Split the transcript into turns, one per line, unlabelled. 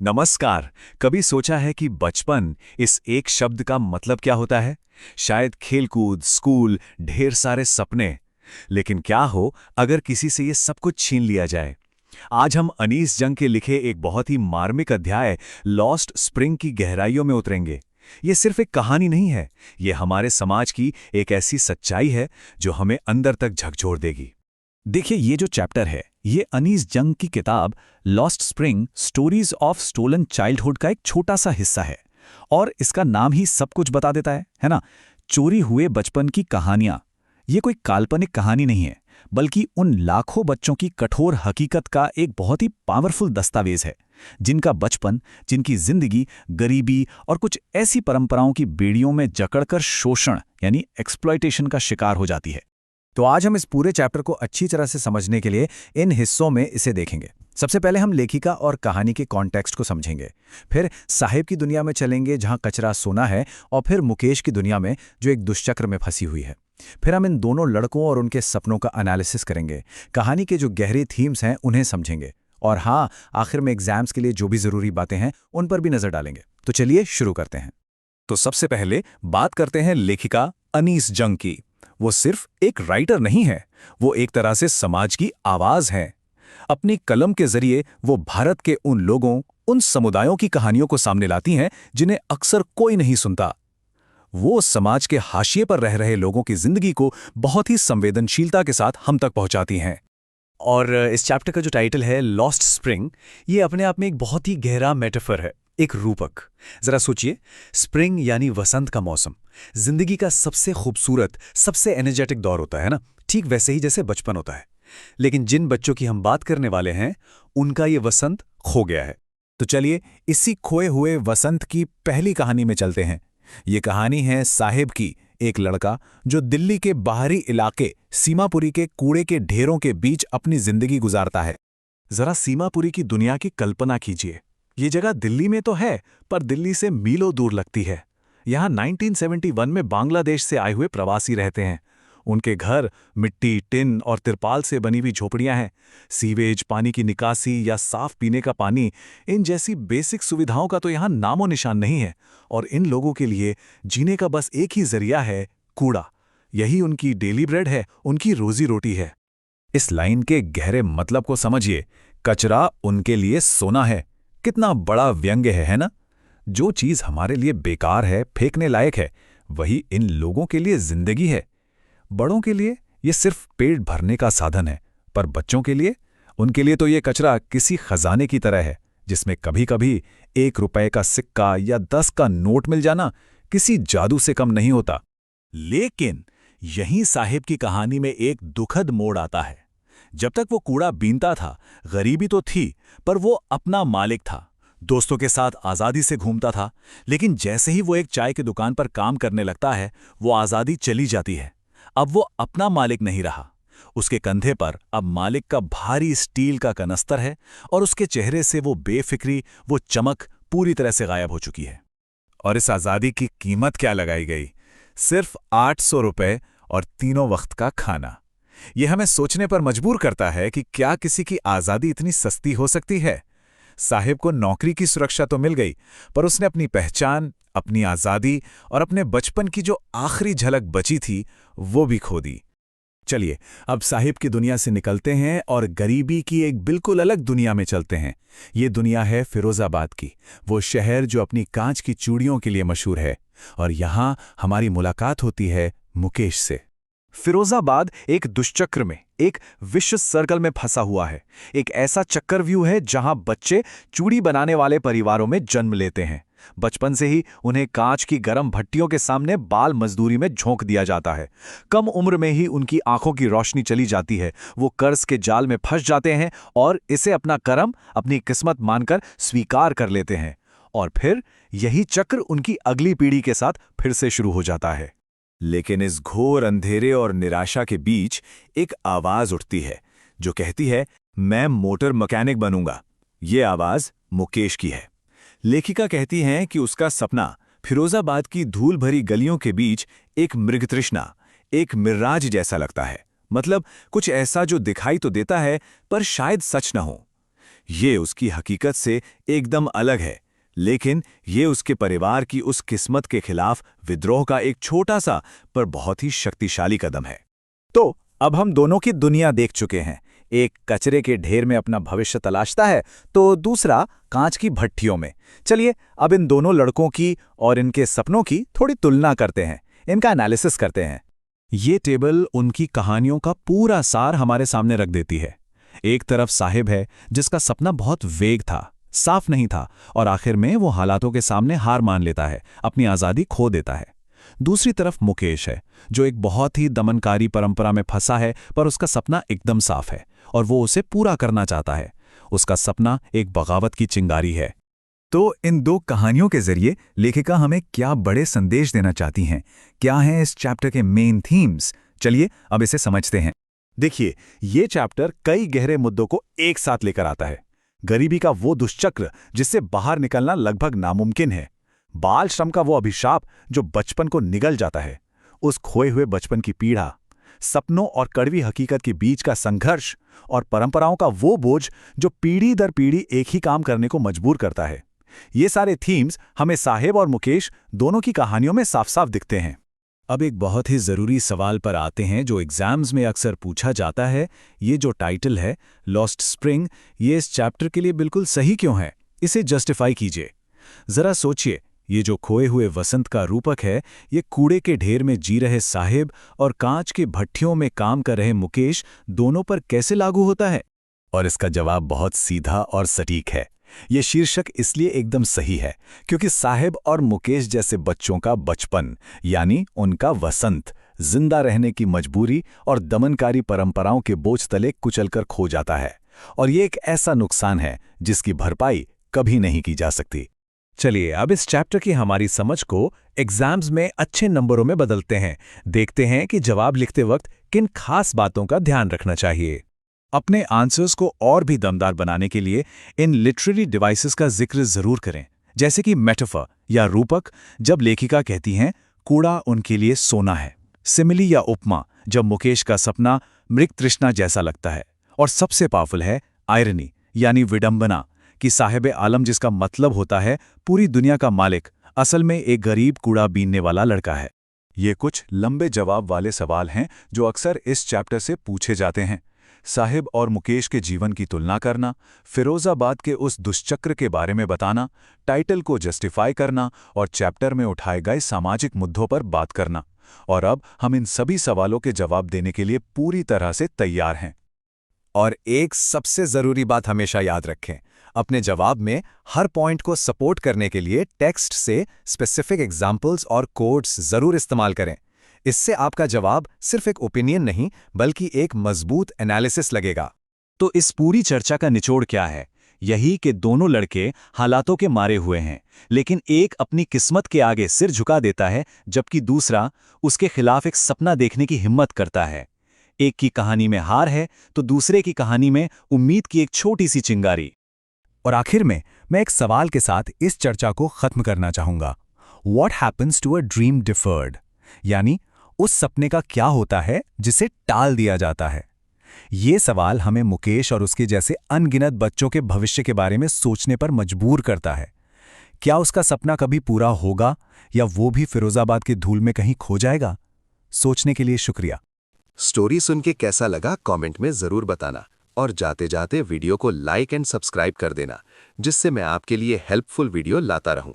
नमस्कार। कभी सोचा है कि बचपन इस एक शब्द का मतलब क्या होता है? शायद खेलकूद, स्कूल, ढेर सारे सपने। लेकिन क्या हो अगर किसी से ये सब कुछ छीन लिया जाए? आज हम अनीस जंग के लिखे एक बहुत ही मार्मिक अध्याय लॉस्ट स्प्रिंग की गहराइयों में उतरेंगे। ये सिर्फ एक कहानी नहीं है, ये हमारे समाज की एक ऐसी सच्चाई है जो हमें अंदर तक झकझोर देगी।
देखिए, ये जो चैप्टर है ये अनीस जंग की किताब lost spring stories of stolen childhood का एक छोटा सा हिस्सा है। और इसका नाम ही सब कुछ बता देता है ना? चोरी हुए बचपन की कहानियां। ये कोई काल्पनिक कहानी नहीं है, बल्कि उन लाखों बच्चों की कठोर हकीकत का एक बहुत ही पावरफुल दस्तावेज है, जिनका बचपन, जिनकी जिंदगी गरीबी और कुछ ऐसी परंपराओं की बेड़ियों में जकड़कर शोषण यानी एक्सप्लॉयटेशन का शिकार हो जाती है।
तो आज हम इस पूरे चैप्टर को अच्छी तरह से समझने के लिए इन हिस्सों में इसे देखेंगे। सबसे पहले हम लेखिका और कहानी के कॉन्टेक्स्ट को समझेंगे, फिर साहिब की दुनिया में चलेंगे जहां कचरा सोना है, और फिर मुकेश की दुनिया में जो एक दुष्चक्र में फंसी हुई है। फिर हम इन दोनों लड़कों और उनके सपनों का एनालिसिस करेंगे, कहानी के जो गहरे थीम्स हैं उन्हें समझेंगे, और हाँ, आखिर में एग्जाम्स के लिए जो भी जरूरी बातें हैं उन पर भी नजर डालेंगे। तो चलिए शुरू करते हैं।
तो सबसे पहले बात करते हैं लेखिका अनीस जंग की। वो सिर्फ एक राइटर नहीं है, वो एक तरह से समाज की आवाज है। अपनी कलम के जरिए वो भारत के उन लोगों, उन समुदायों की कहानियों को सामने लाती हैं जिन्हें अक्सर कोई नहीं सुनता। वो समाज के हाशिए पर रह रहे लोगों की जिंदगी को बहुत ही संवेदनशीलता के साथ हम तक पहुंचाती हैं।
और इस चैप्टर का जो टाइटल है लॉस्ट स्प्रिंग, ये अपने आप में एक बहुत ही गहरा मेटाफर है, एक रूपक। जरा सोचिए, स्प्रिंग यानी वसंत का मौसम, जिंदगी का सबसे खूबसूरत, सबसे एनर्जेटिक दौर होता है ना, ठीक वैसे ही जैसे बचपन होता है। लेकिन जिन बच्चों की हम बात करने वाले हैं, उनका ये वसंत खो गया है।
तो चलिए इसी खोए हुए वसंत की पहली कहानी में चलते हैं। ये कहानी है साहिब की, एक लड़का जो दिल्ली के बाहरी इलाके सीमापुरी के कूड़े के ढेरों के बीच अपनी जिंदगी गुजारता है। जरा सीमापुरी की दुनिया की कल्पना कीजिए। ये जगह दिल्ली में तो है, पर दिल्ली से मीलों दूर लगती है। यहाँ 1971 में बांग्लादेश से आए हुए प्रवासी रहते हैं। उनके घर मिट्टी, टिन और तिरपाल से बनी हुई झोपड़ियां हैं। सीवेज, पानी की निकासी या साफ पीने का पानी, इन जैसी बेसिक सुविधाओं का तो यहाँ नामो निशान नहीं है। और इन लोगों के लिए जीने का बस एक ही जरिया है, कूड़ा। यही उनकी डेली ब्रेड है, उनकी रोजी रोटी है। इस लाइन के गहरे मतलब को समझिए। कचरा उनके लिए सोना है। कितना बड़ा व्यंग्य है ना? जो चीज हमारे लिए बेकार है, फेंकने लायक है, वही इन लोगों के लिए जिंदगी है। बड़ों के लिए ये सिर्फ पेट भरने का साधन है, पर बच्चों के लिए, उनके लिए तो ये कचरा किसी खजाने की तरह है, जिसमें कभी कभी 1 रुपए का सिक्का या 10 का नोट मिल जाना किसी जादू से कम नहीं होता। लेकिन यहीं साहिब की कहानी में एक दुखद मोड़ आता है। जब तक वो कूड़ा बीनता था, गरीबी तो थी, पर वो अपना मालिक था। दोस्तों के साथ आज़ादी से घूमता था। लेकिन जैसे ही वो एक चाय की दुकान पर काम करने लगता है, वो आज़ादी चली जाती है। अब वो अपना मालिक नहीं रहा। उसके कंधे पर अब मालिक का भारी स्टील का कनस्तर है, और उसके चेहरे से वो बेफिक्री, वो चमक पूरी तरह से गायब हो चुकी है। और इस आज़ादी की कीमत क्या लगाई गई? सिर्फ 800 रुपए और तीनों वक्त का खाना। यह हमें सोचने पर मजबूर करता है कि क्या किसी की आज़ादी इतनी सस्ती हो सकती है? साहिब को नौकरी की सुरक्षा तो मिल गई, पर उसने अपनी पहचान, अपनी आज़ादी और अपने बचपन की जो आखिरी झलक बची थी, वो भी खो दी। चलिए अब साहिब की दुनिया से निकलते हैं और गरीबी की एक बिल्कुल अलग दुनिया में चलते हैं। ये दुनिया है फिरोजाबाद की, वो शहर जो अपनी कांच की चूड़ियों के लिए मशहूर है। और यहाँ हमारी मुलाकात होती है मुकेश से। फिरोजाबाद एक दुष्चक्र में, एक विश्व सर्कल में फंसा हुआ है। एक ऐसा चक्रव्यूह है जहां बच्चे चूड़ी बनाने वाले परिवारों में जन्म लेते हैं। बचपन से ही उन्हें कांच की गर्म भट्टियों के सामने बाल मजदूरी में झोंक दिया जाता है। कम उम्र में ही उनकी आंखों की रोशनी चली जाती है। वो कर्ज के जाल में फंस जाते हैं और इसे अपना कर्म, अपनी किस्मत मानकर स्वीकार कर लेते हैं। और फिर यही चक्र उनकी अगली पीढ़ी के साथ फिर से शुरू हो जाता है। लेकिन इस घोर अंधेरे और निराशा के बीच एक आवाज उठती है जो कहती है, मैं मोटर मैकेनिक बनूंगा। ये आवाज मुकेश की है। लेखिका कहती हैं कि उसका सपना फिरोजाबाद की धूल भरी गलियों के बीच एक मृगतृष्णा, एक मिर्राज जैसा लगता है। मतलब कुछ ऐसा जो दिखाई तो देता है, पर शायद सच न हो।
ये उसकी हकीकत से एकदम अलग है, लेकिन ये उसके परिवार की उस किस्मत के खिलाफ विद्रोह का एक छोटा सा पर बहुत ही शक्तिशाली कदम है।
तो अब हम दोनों की दुनिया देख चुके हैं। एक कचरे के ढेर में अपना भविष्य तलाशता है, तो दूसरा कांच की भट्टियों में। चलिए अब इन दोनों लड़कों की और इनके सपनों की थोड़ी तुलना करते हैं, इनका एनालिसिस करते हैं।
ये टेबल उनकी कहानियों का पूरा सार हमारे सामने रख देती है। एक तरफ साहिब है, जिसका सपना बहुत वेग था, साफ नहीं था, और आखिर में वो हालातों के सामने हार मान लेता है, अपनी आज़ादी खो देता है। दूसरी तरफ मुकेश है, जो एक बहुत ही दमनकारी परंपरा में फंसा है, पर उसका सपना एकदम साफ है और वो उसे पूरा करना चाहता है। उसका सपना एक बगावत की चिंगारी है।
तो इन दो कहानियों के जरिए लेखिका हमें क्या बड़े संदेश देना चाहती हैं? क्या हैं इस चैप्टर के मेन थीम्स? चलिए अब इसे समझते हैं।
देखिए, ये चैप्टर कई गहरे मुद्दों को एक साथ लेकर आता है। गरीबी का वो दुष्चक्र जिससे बाहर निकलना लगभग नामुमकिन है, बाल श्रम का वो अभिशाप जो बचपन को निगल जाता है, उस खोए हुए बचपन की पीड़ा, सपनों और कड़वी हकीकत के बीच का संघर्ष, और परंपराओं का वो बोझ जो पीढ़ी दर पीढ़ी एक ही काम करने को मजबूर करता है। ये सारे थीम्स हमें साहिब और मुकेश दोनों की कहानियों में साफ साफ दिखते हैं। अब एक बहुत ही ज़रूरी सवाल पर आते हैं जो एग्जाम्स में अक्सर पूछा जाता है। ये जो टाइटल है लॉस्ट स्प्रिंग, ये इस चैप्टर के लिए बिल्कुल सही क्यों है? इसे जस्टिफाई कीजिए। ज़रा सोचिए, ये जो खोए हुए वसंत का रूपक है, ये कूड़े के ढेर में जी रहे साहिब और कांच की भट्टियों में काम कर रहे मुकेश दोनों पर कैसे लागू होता है?
और इसका जवाब बहुत सीधा और सटीक है। ये शीर्षक इसलिए एकदम सही है क्योंकि साहिब और मुकेश जैसे बच्चों का बचपन, यानी उनका वसंत, जिंदा रहने की मजबूरी और दमनकारी परंपराओं के बोझ तले कुचलकर खो जाता है। और ये एक ऐसा नुकसान है जिसकी भरपाई कभी नहीं की जा सकती।
चलिए अब इस चैप्टर की हमारी समझ को एग्जाम्स में अच्छे नंबरों में बदलते हैं। देखते हैं कि जवाब लिखते वक्त किन खास बातों का ध्यान रखना चाहिए। अपने आंसर्स को और भी दमदार बनाने के लिए इन लिटरेरी डिवाइसेस का जिक्र जरूर करें, जैसे कि मेटाफर या रूपक जब लेखिका कहती हैं कूड़ा उनके लिए सोना है, सिमिली या उपमा जब मुकेश का सपना मृग तृष्णा जैसा लगता है, और सबसे पावरफुल है आयरनी यानी विडंबना कि साहिब आलम, जिसका मतलब होता है पूरी दुनिया का मालिक, असल में एक गरीब कूड़ा बीनने वाला लड़का है।
ये कुछ लंबे जवाब वाले सवाल हैं जो अक्सर इस चैप्टर से पूछे जाते हैं। साहिब और मुकेश के जीवन की तुलना करना, फिरोजाबाद के उस दुष्चक्र के बारे में बताना, टाइटल को जस्टिफाई करना और चैप्टर में उठाए गए सामाजिक मुद्दों पर बात करना। और अब हम इन सभी सवालों के जवाब देने के लिए पूरी तरह से तैयार हैं।
और एक सबसे जरूरी बात हमेशा याद रखें, अपने जवाब में हर पॉइंट को सपोर्ट करने के लिए टेक्स्ट से स्पेसिफिक एग्जाम्पल्स और कोड्स जरूर इस्तेमाल करें। इससे आपका जवाब सिर्फ एक ओपिनियन नहीं बल्कि एक मजबूत एनालिसिस लगेगा।
तो इस पूरी चर्चा का निचोड़ क्या है? यही कि दोनों लड़के हालातों के मारे हुए हैं, लेकिन एक अपनी किस्मत के आगे सिर झुका देता है जबकि दूसरा उसके खिलाफ एक सपना देखने की हिम्मत करता है। एक की कहानी में हार है तो दूसरे की कहानी में उम्मीद की एक छोटी सी चिंगारी।
और आखिर में मैं एक सवाल के साथ इस चर्चा को खत्म करना चाहूंगा। What happens to a dream deferred? यानी उस सपने का क्या होता है जिसे टाल दिया जाता है? ये सवाल हमें मुकेश और उसके जैसे अनगिनत बच्चों के भविष्य के बारे में सोचने पर मजबूर करता है। क्या उसका सपना कभी पूरा होगा या वो भी फिरोजाबाद की धूल में कहीं खो जाएगा? सोचने के लिए शुक्रिया।
स्टोरी सुन के कैसा लगा कमेंट में जरूर बताना, और जाते जाते वीडियो को लाइक एंड सब्सक्राइब कर देना, जिससे मैं आपके लिए हेल्पफुल वीडियो लाता रहूं।